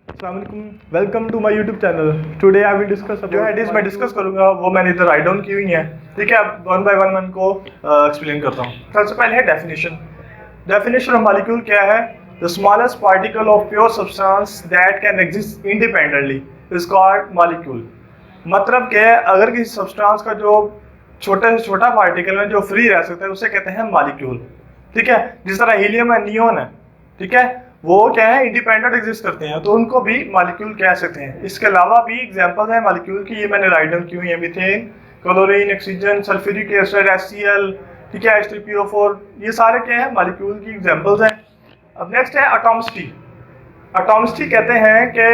अस्सलामुअलैकुम, welcome to my YouTube channel. Today I will discuss जो headings मैं discuss करूंगा वो मैंने इधर राइट डाउन की हुई हैं। ठीक है, अब वन बाय वन मैं इनको एक्सप्लेन करता हूँ। सबसे पहले है डेफिनेशन। डेफिनेशन ऑफ मॉलिक्यूल क्या है? The smallest particle of pure substance that can exist independently is called molecule. मतलब क्या है, अगर किसी सब्सटेंस का जो छोटे से छोटा पार्टिकल है जो फ्री रह सकता है उसे कहते हैं मॉलिक्यूल। ठीक है, जिस तरह हीलियम है, नियोन है, ठीक है, वो क्या है, इंडिपेंडेंट एग्जिस्ट करते हैं, तो उनको भी मॉलिक्यूल कह सकते हैं। इसके अलावा भी एग्जांपल्स हैं मॉलिक्यूल की, ये मैंने राइट डाउन की हुई है। Methane, chlorine, oxygen, sulphuric acid, HCl, ठीक है, H3PO4, ये सारे क्या है, मॉलिक्यूल की एग्जांपल्स हैं। अब नेक्स्ट है एटॉमिसिटी। एटॉमिसिटी कहते हैं कि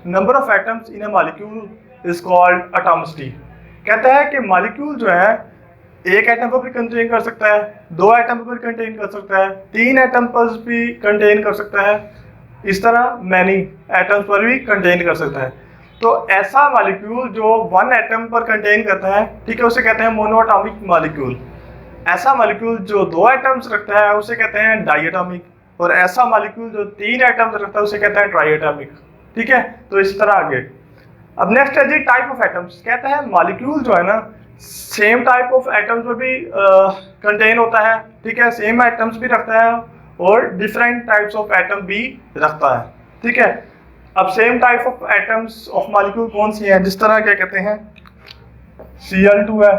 number of atoms in a molecule is called atomicity. कहता है कि मॉलिक्यूल जो है एक एटम पर भी कंटेन कर सकता है, दो एटम पर भी कंटेन कर सकता है, तीन एटम पर भी कंटेन कर सकता है, इस तरह मैनी एटम्स पर भी कंटेन कर सकता है। तो ऐसा मॉलिक्यूल जो वन एटम पर कंटेन करता है, ठीक है, उसे कहते हैं मोनोएटॉमिक मॉलिक्यूल। ऐसा मॉलिक्यूल जो दो एटम्स रखता है उसे कहते हैं डाइएटॉमिक, और ऐसा मॉलिक्यूल जो तीन एटम्स रखता है उसे कहते हैं ट्राइएटॉमिक। ठीक है, तो इस तरह आगे। अब नेक्स्ट है जी टाइप ऑफ एटम्स। कहता है मॉलिक्यूल जो है ना, सेम टाइप ऑफ एटम्स में भी कंटेन होता है, ठीक है, सेम एटम्स भी रखता है और डिफरेंट टाइप्स ऑफ एटम भी रखता है। ठीक है, अब same type of atoms of molecule कौन सी है? जिस तरह क्या कहते हैं, Cl2 है,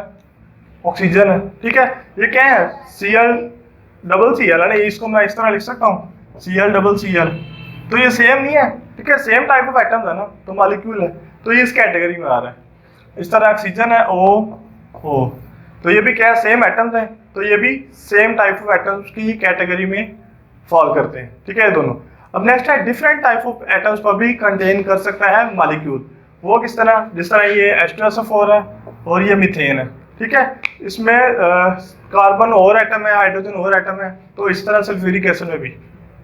ऑक्सीजन है, ठीक है, ये क्या है, Cl है ना, इसको मैं इस तरह लिख सकता हूँ, Cl, तो ये सेम नहीं है, ठीक है, सेम टाइप ऑफ एटम्स है ना, तो मॉलिक्यूल है, तो ये इस कैटेगरी में आ रहा है। इस तरह ऑक्सीजन है, O, तो ये भी क्या है, सेम एटम्स हैं, तो ये भी सेम टाइप ऑफ एटम्स की कैटेगरी में फॉल करते हैं। ठीक है, ये दोनों। अब नेक्स्ट है डिफरेंट टाइप ऑफ एटम्स पर भी कंटेन कर सकता है मॉलिक्यूल। वो किस तरह? जिस तरह ये H2SO4 है और ये मीथेन है, ठीक है, इसमें कार्बन और एटम है, हाइड्रोजन और एटम है, तो इस तरह सल्फ्यूरिक एसिड में भी।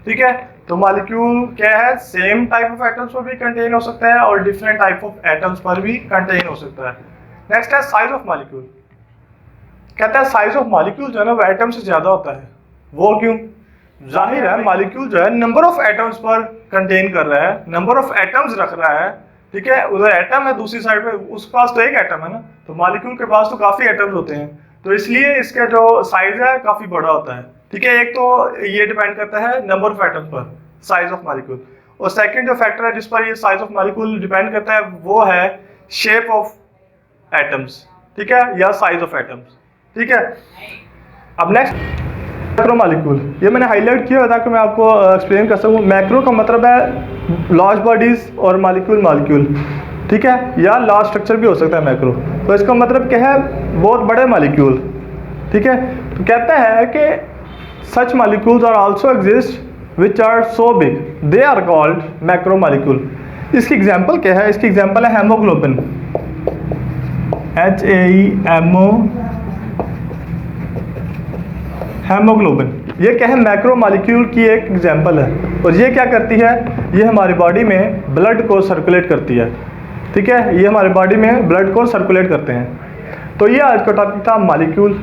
ठीक है, तो मॉलिक्यूल क्या है, सेम टाइप ऑफ एटम्स पर भी कंटेन हो सकता है और डिफरेंट टाइप ऑफ एटम्स पर भी कंटेन हो सकता है। नेक्स्ट है साइज ऑफ मॉलिक्यूल। कहता है साइज ऑफ मॉलिक्यूल जो है ना वो एटम से ज्यादा होता है। वो क्यों? जाहिर है, मॉलिक्यूल जो है नंबर ऑफ एटम्स पर कंटेन कर रहा है, नंबर ऑफ एटम्स रख रहा है, ठीक है, उधर एटम है, दूसरी साइड पे उसके पास तो एक एटम है ना, तो मॉलिक्यूल के पास तो काफी एटम्स होते हैं, तो इसलिए इसका जो साइज है काफी बड़ा होता है। ठीक है, एक तो ये डिपेंड करता है नंबर ऑफ एटम्स पर, साइज ऑफ मॉलिक्यूल, और सेकंड जो फैक्टर है जिस पर ये साइज ऑफ मॉलिक्यूल डिपेंड करता है वो है शेप ऑफ एटम्स, ठीक है, या साइज ऑफ एटम्स। ठीक है, अब नेक्स्ट मैक्रो मॉलिक्यूल, ये मैंने हाईलाइट किया ताकि मैं आपको एक्सप्लेन कर सकूं। मैक्रो का मतलब है लार्ज बॉडीज और मॉलिक्यूल, ठीक है, या लार्ज स्ट्रक्चर भी हो सकता है मैक्रो, तो इसका मतलब क्या है, बहुत बड़े मॉलिक्यूल। ठीक है, तो कहता है कि such molecules are also exist which are so big they are called macro molecule. इसकी एग्जांपल क्या है? इसकी एग्जांपल है हेमोग्लोबिन, हेमोग्लोबिन। ये क्या है, मैक्रो मॉलिक्यूल की एक एग्जांपल है, और ये क्या करती है, ये हमारी बॉडी में ब्लड को सर्कुलेट करती है। ठीक है, ये हमारी बॉडी में ब्लड को सर्कुलेट करते हैं। तो ये आज का टॉपिक था मॉलिक्यूल।